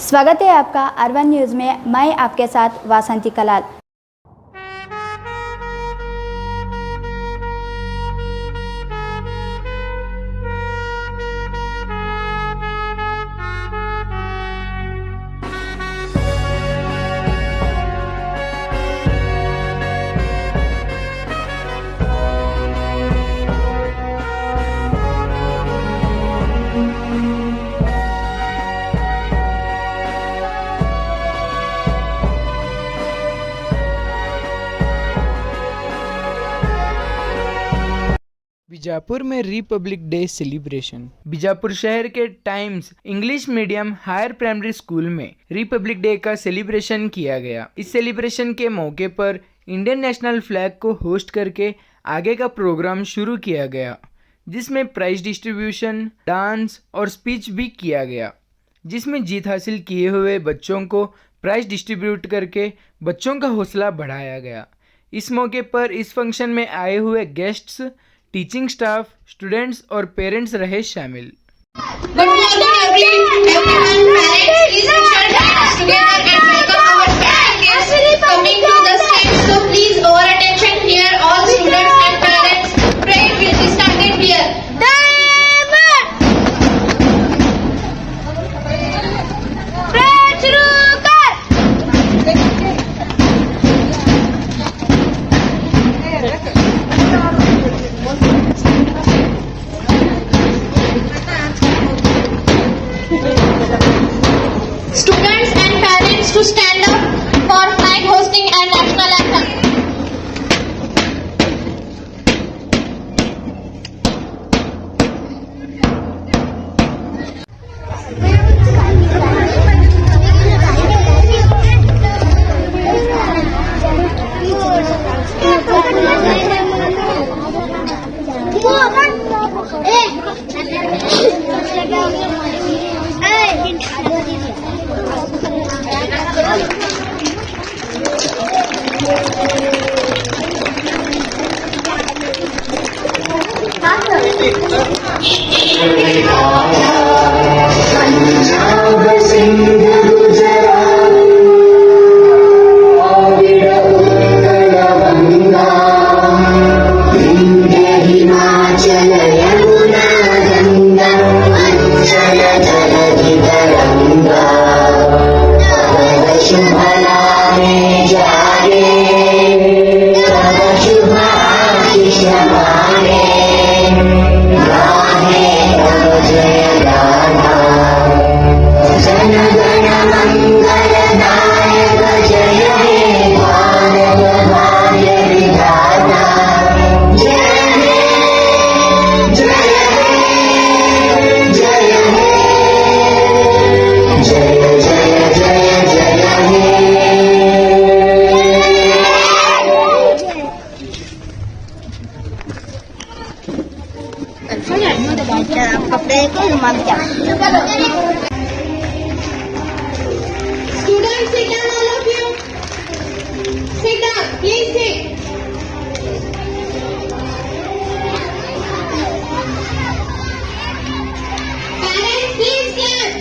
स्वागत है आपका अर्बन न्यूज़ में। मैं आपके साथ वासंती कलाल। बीजापुर में रिपब्लिक डे सेलिब्रेशन। बीजापुर शहर के Times English medium higher primary school में रिपब्लिक डे का सेलिब्रेशन किया गया। इस सेलिब्रेशन के मौके पर इंडियन नेशनल फ्लैग को होस्ट करके आगे का प्रोग्राम शुरू किया गया, जिसमें प्राइज डिस्ट्रीब्यूशन, डांस और स्पीच भी किया गया, जिसमें जीत हासिल किए हुए बच्चों को प्राइज डिस्ट्रीब्यूट करके बच्चों का हौसला बढ़ाया गया। इस मौके पर इस फंक्शन में आए हुए गेस्ट्स, टीचिंग स्टाफ, स्टूडेंट्स और पेरेंट्स रहे शामिल। Students and parents to stand up for flag hosting and national anthem. Students, sit down, all of you. Sit down, please sit. Parents, please stand.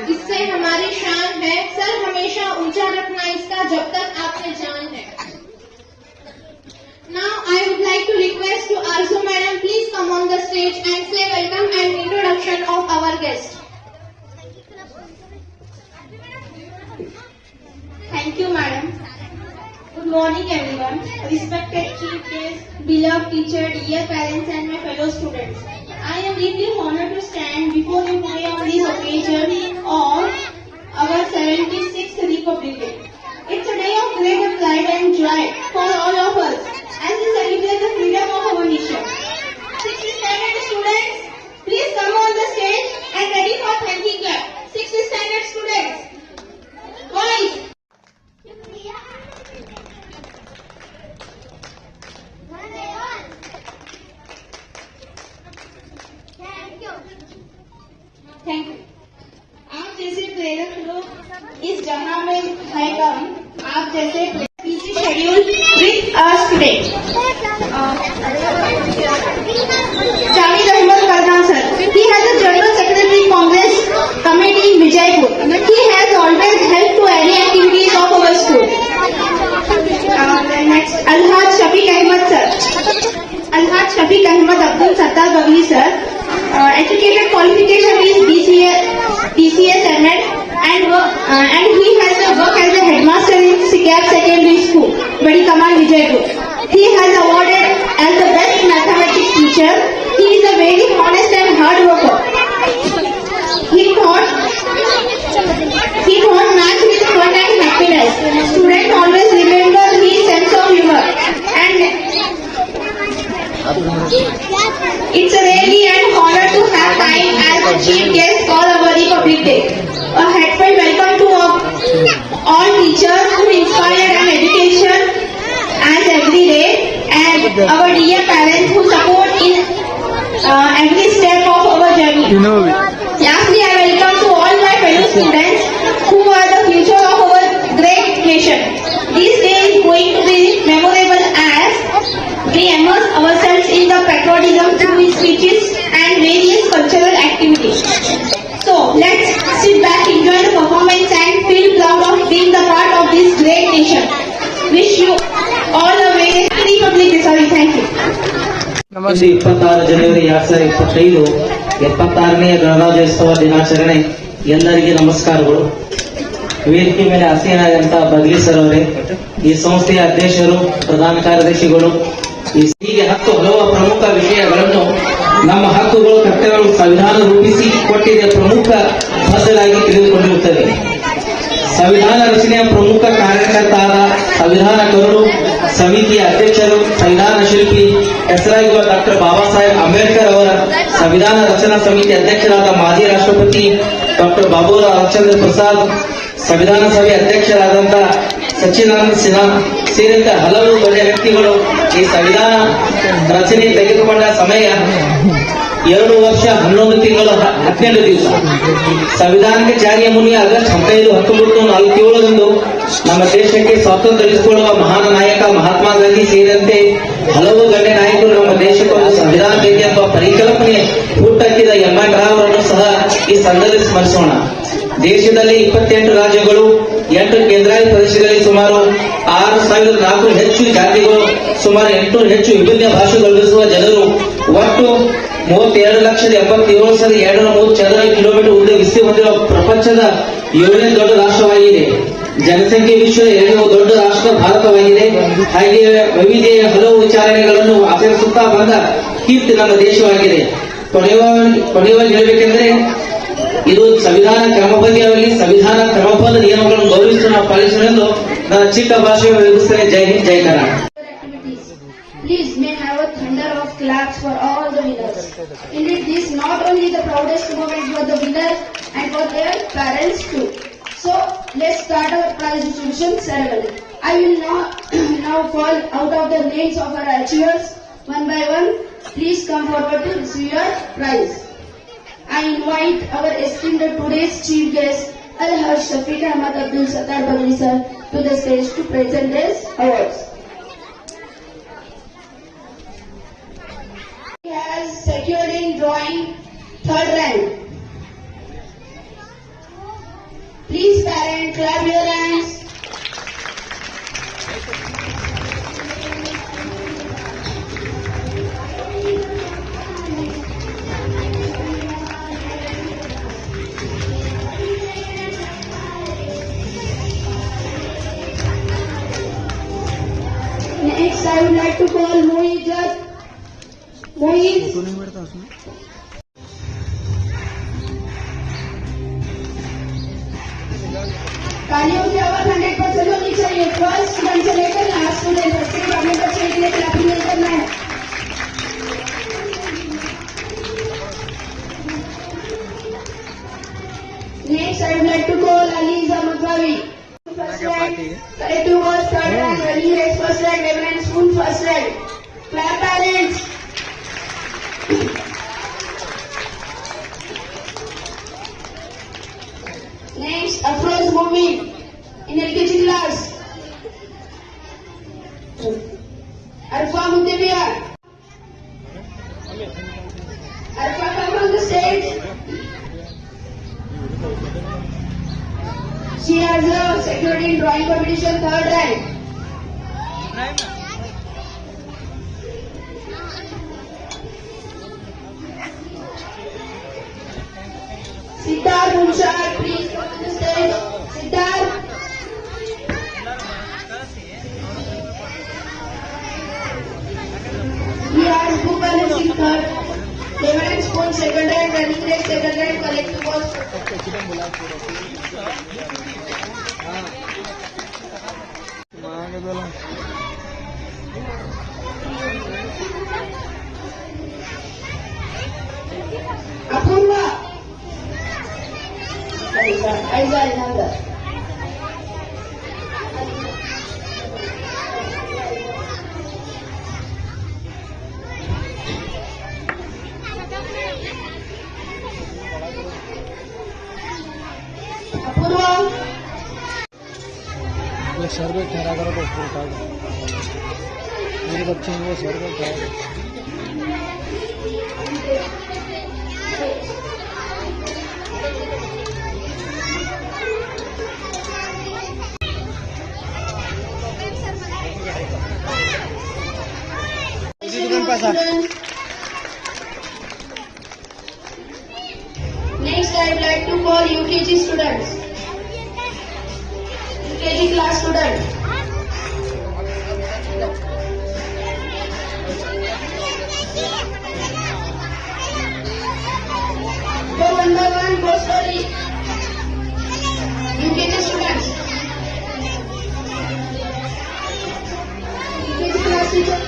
इससे हमारी शान है। सर हमेशा ऊंचा रखना इसका जब तक आपसे जान है। Now I would like to request to Arzu madam, please come on the stage and say welcome and introduction of our guest. Thank you madam. Good morning everyone. Respected chief guests, beloved teacher, dear parents and my fellow students. I am deeply honored to stand before you today on this occasion of our 76th Republic Day. It's a day of great pride and joy for all of us as we celebrate the freedom of our nation. 6th standard students, please come on the stage and ready for thanking clap. 6th standard students, boys. Vande इस जहां में है कम आप जैसे busy schedule with us today. Javed Ahmed Farhan sir. He has a General Secretary Congress Committee in Vijaypur. He has always helped to any activities of our school. Next, Alhaj Shafiq Ahmed sir. Alhaj Shafiq Ahmed Abdul Sattar Baghi sir. Educated qualification is BCS ML and he has worked as a headmaster in Sikap Secondary School, Badi Kamal Vijaypur. He has awarded as the best mathematics teacher. He is a very honest and hard worker. He taught math with fun and happiness. Students always remember his sense of humor and it's a really an honor to have time as a chief guest for our Republic Day. A heartfelt welcome to all teachers who inspire and education as every day, and our dear parents who support in every step of our journey. Lastly, I welcome to all my fellow students who are the future of our great nation. This day is going to be memorable as we immerse ourselves in the patriotism through speeches and various cultural activities. So, let's sit back, enjoy the performance and feel proud of being the part of this great nation. Wish you all a very happy Republic Day. Sorry, thank you. ಇಂದು 26 ಜನವರಿ 2025 76ನೇ ಗಣರಾಜ್ಯೋತ್ಸವ ದಿನಾಚರಣೆ. ಎಲ್ಲರಿಗೆ ನಮಸ್ಕಾರಗಳು. ವೇದಿಕೆ ಮೇಲೆ ಆಸೀನರಾದಂತಹ ಬದ್ಲಿ sir ಅವರೇ, ಈ ಸಂಸ್ಥೆಯ ಅಧ್ಯಕ್ಷರು, ಪ್ರಧಾನ ಕಾರ್ಯದರ್ಶಿಗಳು, ಹೀಗೆ 10 ಹಲವು ಪ್ರಮುಖ ವಿಷಯಗಳನ್ನು ನಮ್ಮ ಹಕ್ಕುಗಳು ಕರ್ತವ್ಯಗಳು ಸಂವಿಧಾನ ರೂಪಿಸಿ ಕೊಟ್ಟಿದೆ ಪ್ರಮುಖ ಬದ್ಧರಾಗಿ ತಿಳಿದುಕೊಂಡಿರುತ್ತದೆ. ಸಂವಿಧಾನ ರಚನೆಯ ಪ್ರಮುಖ ಕಾರ್ಯಕರ್ತಾದ ಸಂವಿಧಾನಕರು, ಸಮಿತಿಯ ಅಧ್ಯಕ್ಷರು, ಸಂವಿಧಾನ ಶಿಲ್ಪಿ ಹೆಸರಾಗಿರುವ ಡಾಕ್ಟರ್ ಬಾಬಾ ಸಾಹೇಬ್ ಅಂಬೇಡ್ಕರ್ ಅವರ ಸಂವಿಧಾನ ರಚನಾ ಸಮಿತಿ ಅಧ್ಯಕ್ಷರಾದ ಮಾಜಿ ರಾಷ್ಟ್ರಪತಿ ಡಾಕ್ಟರ್ ಬಾಬುರಾವ್ ರಾಮಚಂದ್ರ ಪ್ರಸಾದ್, ಸಂವಿಧಾನ ಸಭೆ ಅಧ್ಯಕ್ಷರಾದಂತಹ ಸಚ್ಚಿದಾನಂದ ಸಿನ್ಹಾ ಸೇರಿದಂತೆ ಹಲವು ದೊಡ್ಡ ವ್ಯಕ್ತಿಗಳು ಈ ಸಂವಿಧಾನ ರಚನೆ ತೆಗೆದುಕೊಂಡ ಸಮಯ 2 ವರ್ಷ 11 ತಿಂಗಳು 12 ದಿವಸ. ಸಂವಿಧಾನಕ್ಕೆ ಜಾರಿಯ ಮುನ್ನ ಆಗಸ್ಟ್ 15, 1947ರಂದು ನಮ್ಮ ದೇಶಕ್ಕೆ ಸ್ವಾತಂತ್ರ್ಯ ತಿಳಿಸಿಕೊಳ್ಳುವ ಮಹಾನ್ ನಾಯಕ ಮಹಾತ್ಮ ಗಾಂಧಿ ಸೇರಿದಂತೆ ಹಲವು ಗಣ್ಯ ನಾಯಕರು ನಮ್ಮ ದೇಶಕ್ಕೆ ಒಂದು ಸಂವಿಧಾನ ಬೇಕು ಎಂಬ ಪರಿಕಲ್ಪನೆ ಹುಟ್ಟುಹಾಕಿದ MN ರಾವ್ ಅವರನ್ನು ಸಹ ಈ ಸಂದರ್ಭದಲ್ಲಿ ಸ್ಮರಿಸೋಣ. ದೇಶದಲ್ಲಿ 28 ರಾಜ್ಯಗಳು, 8 ಕೇಂದ್ರಾಡಳಿತ ಪ್ರದೇಶಗಳಲ್ಲಿ ಸುಮಾರು 6,400 ಹೆಚ್ಚು ಜಾತಿಗಳು, ಸುಮಾರು 800 ಹೆಚ್ಚು ವಿಭಿನ್ನ ಭಾಷೆಗಳಿಸುವ ಜನರು, ಒಟ್ಟು 32,87,230 ಚದರ ಕಿಲೋಮೀಟರ್ ಉದ್ದ ವಿಸ್ತೀರ್ಣ ಹೊಂದಿರುವ ಪ್ರಪಂಚದ 7ನೇ ದೊಡ್ಡ ರಾಷ್ಟ್ರವಾಗಿದೆ. ಜನಸಂಖ್ಯೆ ವಿಶ್ವದ 7ನೇ ದೊಡ್ಡ ರಾಷ್ಟ್ರ ಭಾರತವಾಗಿದೆ. ಹಾಗೆಯೇ ವೈವಿಧ್ಯ ಹಲವು ವಿಚಾರಣೆಗಳನ್ನು ಆಚರಿಸುತ್ತಾ ಬಂದ ಕೀರ್ತಿ ನಮ್ಮ ದೇಶವಾಗಿದೆ. ಕೊನೆಯವಾಗಿ ಹೇಳಬೇಕೆಂದ್ರೆ ಇದು ಸಂವಿಧಾನ ಕ್ರಮಬದ್ಧವಾಗಿ ಸಂವಿಧಾನ ಕ್ರಮಬದ್ಧ ನಿಯಮಗಳನ್ನು ಗೌರವಿಸಿ ನಾವು ಪಾಲಿಸಲೆಂದು ನನ್ನ ಚಿಕ್ಕ ಭಾಷೆ ಮುಗಿಸ್ತೇನೆ. ಜೈ ಹಿಂದ್, ಜೈ Karnataka. Please may have a thunder of claps for all the winners. Indeed, this not only the proudest moment for the winners and for their parents too. So, let's start our prize distribution ceremony. I will now call out of the names of our achievers one by one. Please come forward to receive your prize. I invite our esteemed today's chief guest, Alhaj Shafiq Ahmed Abdul Sattar Baghi sir, to the stage to present his awards. He has secured in drawing 3rd rank. Please parents, clap your hands. Next, I would like to call Mohit Judge. Mohit. तालियों की आवाज 100% होनी चाहिए. First student से लेकर last student तक सिर्फ अपने बच्चे के लिए क्लैपिंग नहीं करना है. Next, I would like to call Aliza Magwawi. First rank, collective was 3rd rank, Rally Race first rank, Reverend School first rank. Clap parents. Next, Afroz moving in LKG class. Arfa Mutemiyar. Arfa, come on the stage. She has a secured in drawing competition 3rd rank. Siddharth Munshar, please come on the stage. Siddharth. He has book balancing 3rd, Leverage Spoon 2nd rank, running race 2nd rank, collective was Apurva. Aiza Inanda. Apurva. Sir को ठहरा करो तो उसको उठा दो मेरे बच्चे हैं वो सर को ठहरा दो Next, I would like to call UKG students. UKG class students. Go one by one, go slowly. UKG students. UKG class teacher.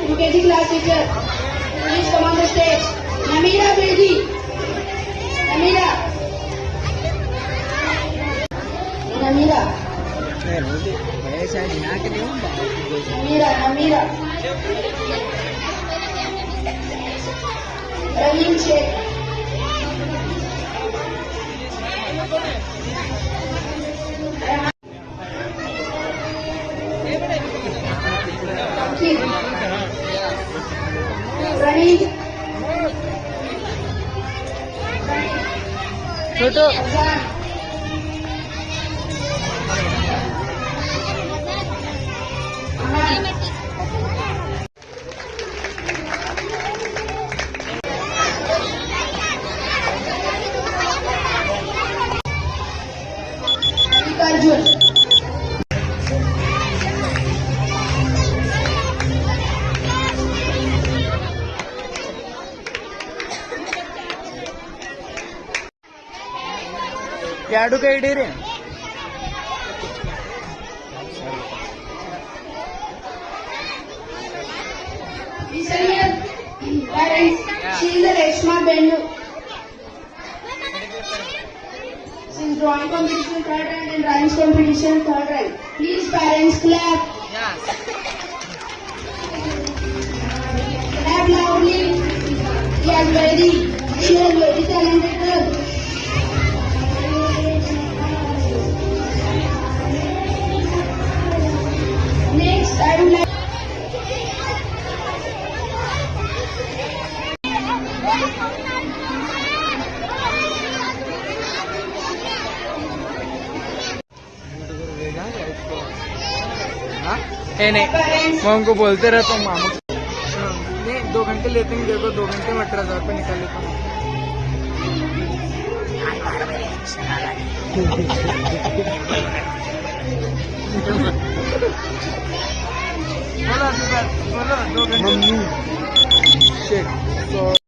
UKG class teacher, please come on the stage. Namira Bedi. Namira. Namira. Namira. Rahim Sheikh. Rahim. छोटो Azan. Aman. Arjun. ಯಾಡು ಕೈ ಹಿಡೀರಿ Listen here, parents. She is a Reshma Bendu. She is drawing competition 3rd rank and rhymes competition 3rd rank. Please, parents, clap. Clap loudly. She is very talented girl. Next, I would like. नहीं मैं उनको बोलते रहता हूँ मामू नहीं 2 घंटे लेते हैं देखो 2 घंटे में 18,000 रुपये निकाल लेता हूँ बोलो 2 घंटे